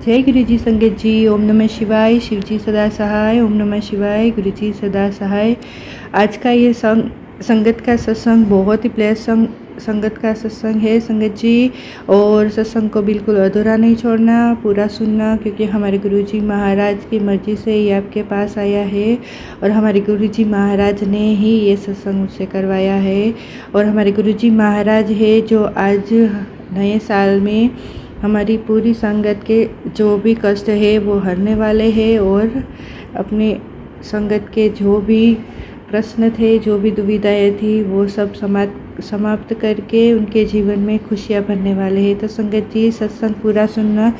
जय गुरु जी संगत जी। ओम नमः शिवाय। शिव जी सदा सहाय। ओम नमः शिवाय। गुरु जी सदा सहाय। आज का ये संगत का सत्संग बहुत ही प्लेस संगत का सत्संग है संगत जी। और सत्संग को बिल्कुल अधूरा नहीं छोड़ना, पूरा सुनना, क्योंकि हमारे गुरु जी महाराज की मर्जी से ये आपके पास आया है और हमारे गुरु जी महाराज ने ही ये सत्संग मुझसे करवाया है। और हमारे गुरु जी महाराज है जो आज नए साल में हमारी पूरी संगत के जो भी कष्ट है वो हरने वाले हैं और अपने संगत के जो भी प्रश्न थे, जो भी दुविधाएं थी, वो सब समाप्त करके उनके जीवन में खुशियाँ भरने वाले हैं। तो संगत जी सत्संग पूरा सुनना,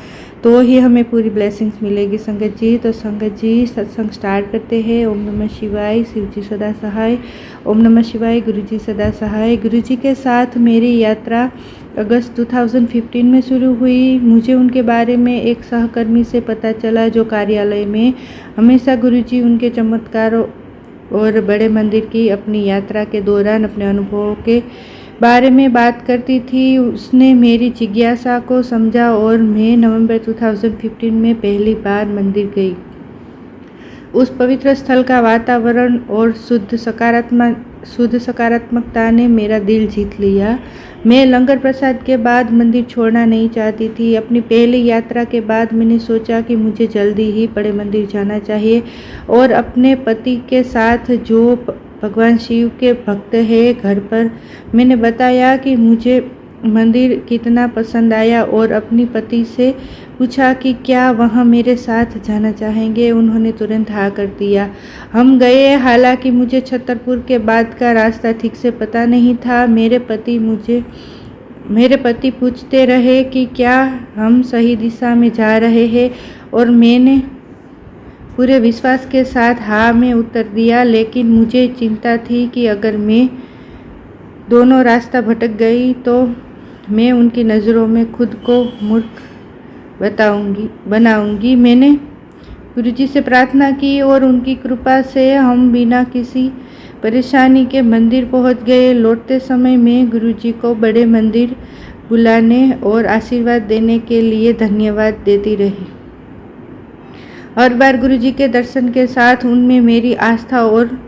तो ही हमें पूरी ब्लेसिंग्स मिलेगी संगत जी। तो संगत जी सत्संग स्टार्ट करते हैं। ओम नमः शिवाय। शिव जी सदा सहाय। ओम नमः शिवाय। गुरु जी सदा सहाय। गुरु जी के साथ मेरी यात्रा अगस्त 2015 में शुरू हुई। मुझे उनके बारे में एक सहकर्मी से पता चला जो कार्यालय में हमेशा गुरुजी उनके चमत्कारों और बड़े मंदिर की अपनी यात्रा के दौरान अपने अनुभवों के बारे में बात करती थी। उसने मेरी जिज्ञासा को समझा और मैं नवंबर 2015 में पहली बार मंदिर गई। उस पवित्र स्थल का वातावरण और शुद्ध सकारात्मकता ने मेरा दिल जीत लिया। मैं लंगर प्रसाद के बाद मंदिर छोड़ना नहीं चाहती थी। अपनी पहली यात्रा के बाद मैंने सोचा कि मुझे जल्दी ही बड़े मंदिर जाना चाहिए और अपने पति के साथ, जो भगवान शिव के भक्त हैं, घर पर मैंने बताया कि मुझे मंदिर कितना पसंद आया और अपनी पति से पूछा कि क्या वह मेरे साथ जाना चाहेंगे। उन्होंने तुरंत हाँ कर दिया। हम गए। हालांकि मुझे छतरपुर के बाद का रास्ता ठीक से पता नहीं था। मेरे पति पूछते रहे कि क्या हम सही दिशा में जा रहे हैं और मैंने पूरे विश्वास के साथ हाँ में उत्तर दिया। लेकिन मुझे चिंता थी कि अगर मैं दोनों रास्ता भटक गई तो मैं उनकी नज़रों में खुद को मूर्ख बनाऊंगी। मैंने गुरुजी से प्रार्थना की और उनकी कृपा से हम बिना किसी परेशानी के मंदिर पहुंच गए। लौटते समय मैं गुरुजी को बड़े मंदिर बुलाने और आशीर्वाद देने के लिए धन्यवाद देती रही। हर बार गुरुजी के दर्शन के साथ उनमें मेरी आस्था और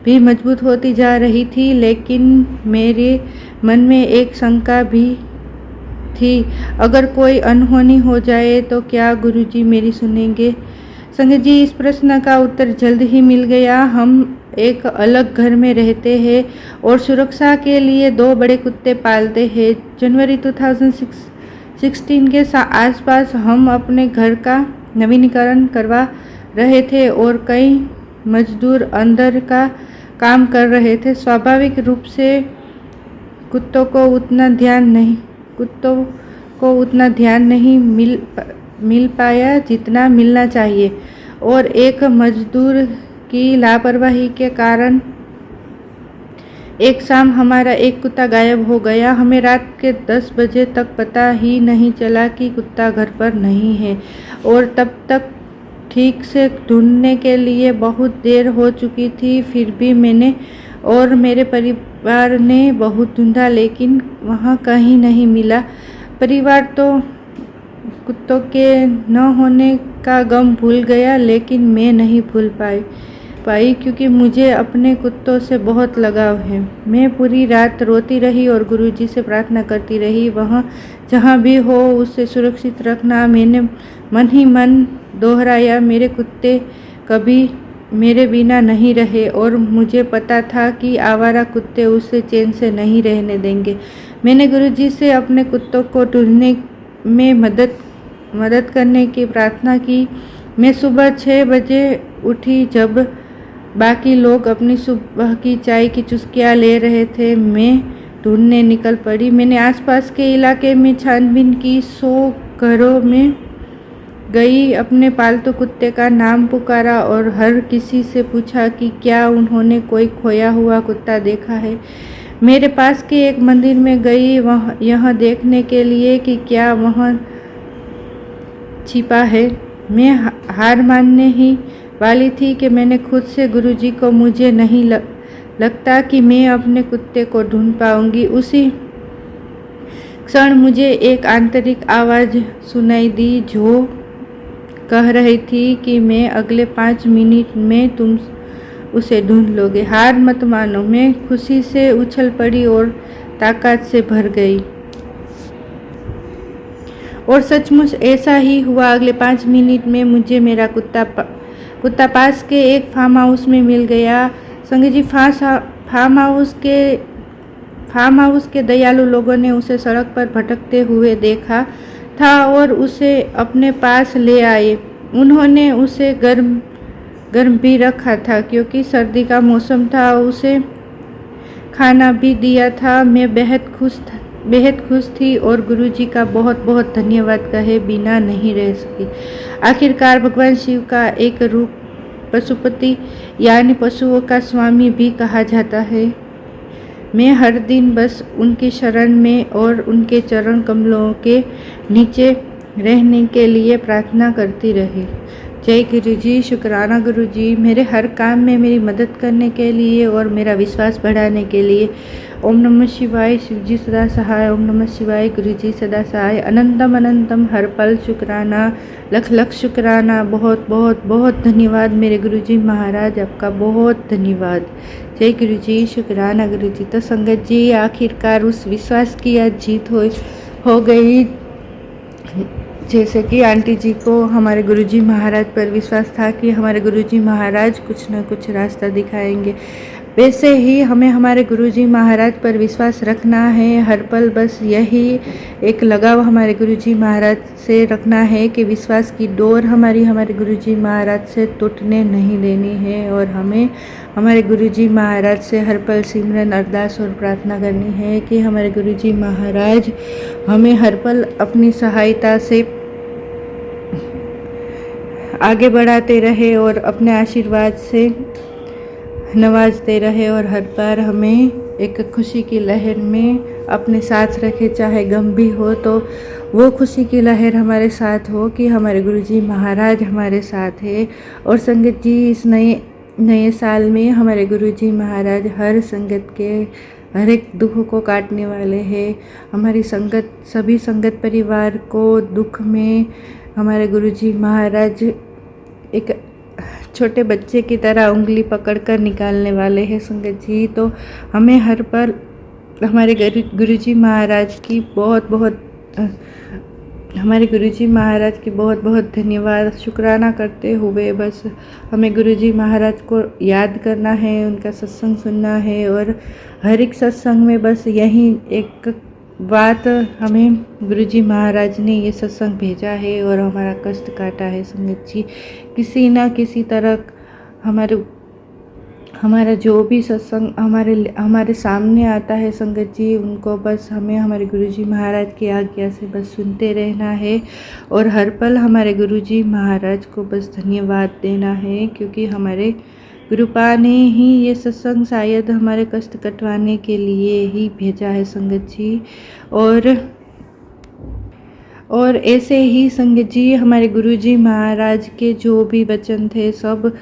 भी मजबूत होती जा रही थी। लेकिन मेरे मन में एक शंका भी थी, अगर कोई अनहोनी हो जाए तो क्या गुरुजी मेरी सुनेंगे। संगत जी इस प्रश्न का उत्तर जल्द ही मिल गया। हम एक अलग घर में रहते हैं और सुरक्षा के लिए 2 बड़े कुत्ते पालते हैं। जनवरी 2016 के आसपास हम अपने घर का नवीनीकरण करवा रहे थे और कई मजदूर अंदर का काम कर रहे थे। स्वाभाविक रूप से कुत्तों को उतना ध्यान नहीं मिल पाया जितना मिलना चाहिए और एक मजदूर की लापरवाही के कारण एक शाम हमारा एक कुत्ता गायब हो गया। हमें रात के 10 बजे तक पता ही नहीं चला कि कुत्ता घर पर नहीं है और तब तक ठीक से ढूंढने के लिए बहुत देर हो चुकी थी। फिर भी मैंने और मेरे परिवार ने बहुत ढूंढा, लेकिन वहाँ कहीं नहीं मिला। परिवार तो कुत्तों के न होने का गम भूल गया, लेकिन मैं नहीं भूल पाई क्योंकि मुझे अपने कुत्तों से बहुत लगाव है। मैं पूरी रात रोती रही और गुरुजी से प्रार्थना करती रही, वह जहाँ भी हो उसे सुरक्षित रखना। मैंने मन ही मन दोहराया, मेरे कुत्ते कभी मेरे बिना नहीं रहे और मुझे पता था कि आवारा कुत्ते उसे चैन से नहीं रहने देंगे। मैंने गुरुजी से अपने कुत्तों को ढूंढने में मदद करने की प्रार्थना की। मैं सुबह 6 बजे उठी। जब बाकी लोग अपनी सुबह की चाय की चुस्कियाँ ले रहे थे, मैं ढूंढने निकल पड़ी। मैंने आसपास के इलाके में छानबीन की, 100 घरों में गई, अपने पालतू कुत्ते का नाम पुकारा और हर किसी से पूछा कि क्या उन्होंने कोई खोया हुआ कुत्ता देखा है। मेरे पास के एक मंदिर में गई, यह देखने के लिए कि क्या वह छिपा है। मैं हार मानने ही वाली थी कि मैंने खुद से गुरुजी को मुझे नहीं लगता कि मैं अपने कुत्ते को ढूंढ पाऊंगी। उसी क्षण मुझे एक आंतरिक आवाज़ सुनाई दी, जो कह रही थी कि मैं अगले 5 मिनट में तुम उसे ढूंढ लोगे। हार मत मानो। मैं खुशी से उछल पड़ी और ताकत से भर गई। और सचमुच ऐसा ही हुआ। अगले 5 मिनट में मुझे मेरा कुत्ता पास के एक फार्म हाउस में मिल गया। संजय जी, फार्म हाउस के दयालु लोगों ने उसे सड़क पर भटकते हुए देखा था और उसे अपने पास ले आए। उन्होंने उसे गर्म भी रखा था क्योंकि सर्दी का मौसम था। उसे खाना भी दिया था। मैं बेहद खुश थी और गुरुजी का बहुत बहुत धन्यवाद कहे बिना नहीं रह सकी। आखिरकार भगवान शिव का एक रूप पशुपति यानी पशुओं का स्वामी भी कहा जाता है। मैं हर दिन बस उनकी शरण में और उनके चरण कमलों के नीचे रहने के लिए प्रार्थना करती रही। जय गुरु जी। शुक्राना गुरु जी, मेरे हर काम में मेरी मदद करने के लिए और मेरा विश्वास बढ़ाने के लिए। ओम नमः शिवाय। शिव जी सदा सहाय। ओम नमः शिवाय। गुरु जी सदा सहाय। अनंतम अनंतम हर पल शुक्राना। लख लख शुक्राना। बहुत बहुत बहुत धन्यवाद मेरे गुरु जी महाराज, आपका बहुत धन्यवाद। जय गुरु जी। शुक्राना गुरु जी। तो संगत जी, आखिरकार उस विश्वास की आज जीत हो गई। जैसे कि आंटी जी को हमारे गुरुजी महाराज पर विश्वास था कि हमारे गुरुजी महाराज कुछ न कुछ रास्ता दिखाएंगे, वैसे ही हमें हमारे गुरुजी महाराज पर विश्वास रखना है हर पल। बस यही एक लगाव हमारे गुरुजी महाराज से रखना है कि विश्वास की डोर हमारे गुरुजी महाराज से टूटने नहीं देनी है और हमें हमारे गुरुजी महाराज से हर पल सिमरन, अरदास और प्रार्थना करनी है कि हमारे गुरुजी महाराज हमें हर पल अपनी सहायता से आगे बढ़ाते रहे और अपने आशीर्वाद से नवाजते रहे और हर बार हमें एक खुशी की लहर में अपने साथ रखे। चाहे गम भी हो तो वो खुशी की लहर हमारे साथ हो कि हमारे गुरुजी महाराज हमारे साथ है। और संगत जी, इस नए साल में हमारे गुरुजी महाराज हर संगत के हर एक दुख को काटने वाले हैं। हमारी सभी संगत परिवार को दुख में हमारे गुरुजी महाराज एक छोटे बच्चे की तरह उंगली पकड़कर निकालने वाले हैं। संगत जी, तो हमें हर पल हमारे गुरुजी महाराज की बहुत बहुत धन्यवाद शुक्राना करते हुए बस हमें गुरुजी महाराज को याद करना है, उनका सत्संग सुनना है और हर एक सत्संग में बस यही एक बात, हमें गुरुजी महाराज ने ये सत्संग भेजा है और हमारा कष्ट काटा है। संगत जी, किसी ना किसी तरह हमारा जो भी सत्संग हमारे सामने आता है संगत जी, उनको बस हमें हमारे गुरुजी महाराज की आज्ञा से बस सुनते रहना है और हर पल हमारे गुरुजी महाराज को बस धन्यवाद देना है क्योंकि हमारे गुरुपा ने ही ये सत्संग शायद हमारे कष्ट कटवाने के लिए ही भेजा है संगत जी। और ऐसे ही संगत जी, हमारे गुरुजी महाराज के जो भी वचन थे सब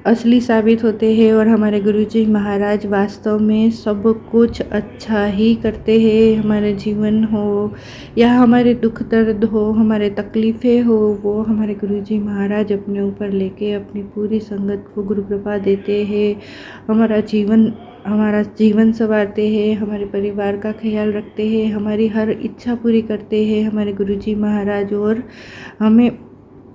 असली साबित होते हैं और हमारे गुरुजी महाराज वास्तव में सब कुछ अच्छा ही करते हैं। हमारे जीवन हो या हमारे दुख दर्द हो, हमारे तकलीफ़ें हो, वो हमारे गुरुजी महाराज अपने ऊपर लेके अपनी पूरी संगत को गुरु कृपा देते हैं। हमारा जीवन संवारते हैं, हमारे परिवार का ख्याल रखते हैं, हमारी हर इच्छा पूरी करते हैं हमारे गुरुजी महाराज और हमें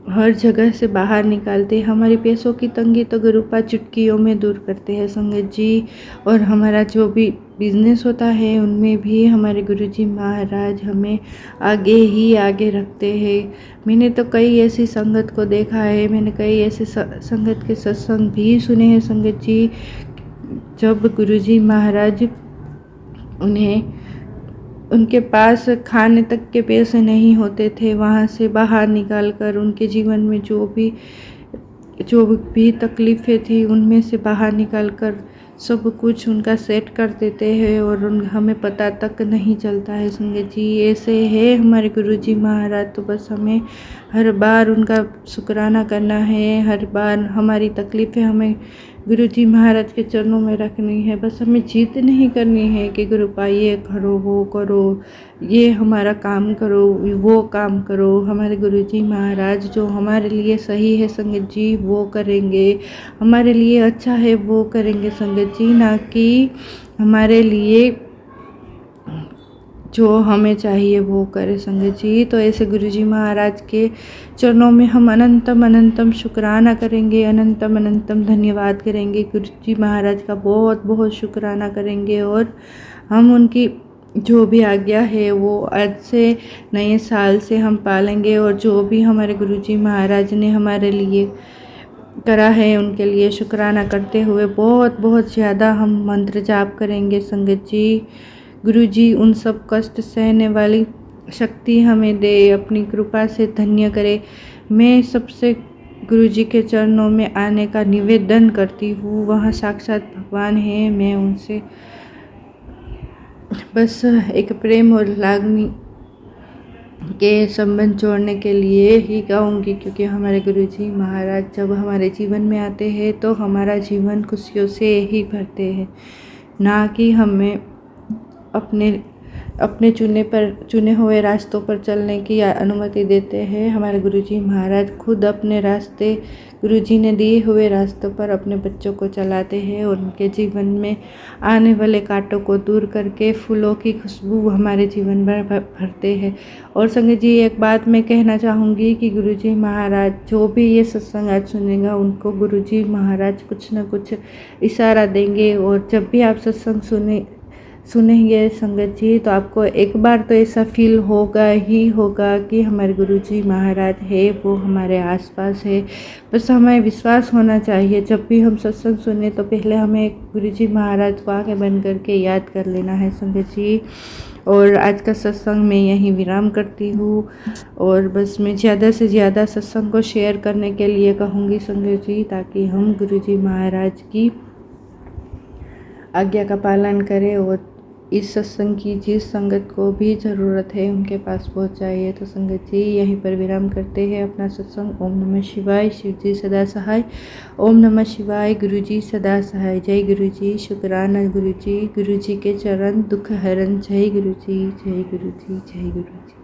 हर जगह से बाहर निकालते हैं। हमारी पैसों की तंगी तो गुरुपा चुटकियों में दूर करते हैं संगत जी। और हमारा जो भी बिजनेस होता है उनमें भी हमारे गुरुजी महाराज हमें आगे रखते हैं। मैंने तो कई ऐसी संगत को देखा है, मैंने कई ऐसे संगत के सत्संग भी सुने हैं संगत जी, जब गुरुजी महाराज उनके पास खाने तक के पैसे नहीं होते थे, वहाँ से बाहर निकालकर उनके जीवन में जो भी तकलीफ़ें थी उनमें से बाहर निकालकर सब कुछ उनका सेट कर देते हैं और हमें पता तक नहीं चलता है संगत जी। ऐसे है हमारे गुरुजी महाराज, तो बस हमें हर बार उनका शुक्राना करना है। हर बार हमारी तकलीफ़ें हमें गुरु जी महाराज के चरणों में रखनी है। बस हमें जिद नहीं करनी है कि गुरुपा ये करो, वो करो, ये हमारा काम करो, वो काम करो। हमारे गुरु जी महाराज जो हमारे लिए सही है संगत जी वो करेंगे, हमारे लिए अच्छा है वो करेंगे संगत जी, ना कि हमारे लिए जो हमें चाहिए वो करे संगत जी। तो ऐसे गुरुजी महाराज के चरणों में हम अनंतम अनंतम शुक्राना करेंगे, अनंतम अनंतम धन्यवाद करेंगे। गुरुजी महाराज का बहुत बहुत शुक्राना करेंगे और हम उनकी जो भी आज्ञा है वो आज से नए साल से हम पालेंगे। और जो भी हमारे गुरुजी महाराज ने हमारे लिए करा है उनके लिए शुक्राना करते हुए बहुत बहुत ज़्यादा हम मंत्र जाप करेंगे संगत जी। गुरु जी उन सब कष्ट सहने वाली शक्ति हमें दे, अपनी कृपा से धन्य करे। मैं सबसे गुरु जी के चरणों में आने का निवेदन करती हूँ, वहाँ साक्षात भगवान है। मैं उनसे बस एक प्रेम और लागनी के संबंध जोड़ने के लिए ही गाऊंगी, क्योंकि हमारे गुरुजी महाराज जब हमारे जीवन में आते हैं तो हमारा जीवन खुशियों से ही भरते हैं, ना कि हमें अपने चुने हुए रास्तों पर चलने की अनुमति देते हैं। हमारे गुरुजी महाराज खुद अपने रास्ते, गुरुजी ने दिए हुए रास्तों पर अपने बच्चों को चलाते हैं और उनके जीवन में आने वाले कांटों को दूर करके फूलों की खुशबू हमारे जीवन में भरते हैं। और संगत जी एक बात मैं कहना चाहूँगी कि गुरुजी महाराज जो भी ये सत्संग आज सुनेगा उनको गुरुजी महाराज कुछ न कुछ इशारा देंगे। और जब भी आप सत्संग सुनेंगे संगत जी तो आपको एक बार तो ऐसा फील होगा ही होगा कि हमारे गुरुजी महाराज है वो हमारे आसपास है। बस हमें विश्वास होना चाहिए। जब भी हम सत्संग सुने तो पहले हमें गुरुजी महाराज को आंखें बंद करके याद कर लेना है संगत जी। और आज का सत्संग मैं यहीं विराम करती हूँ और बस मैं ज़्यादा से ज़्यादा सत्संग को शेयर करने के लिए कहूँगी संगत जी, ताकि हम गुरुजी महाराज की आज्ञा का पालन करें और इस सत्संग की जिस संगत को भी ज़रूरत है उनके पास पहुँचाइए। तो संगत जी यहीं पर विराम करते हैं अपना सत्संग। ओम नमः शिवाय। शिव जी सदा सहाय। ओम नमः शिवाय। गुरु जी सदा सहाय। जय गुरु जी। शुक्राना गुरु जी के चरण दुख हरण। जय गुरु जी, जय गुरु जी, जय गुरु जी।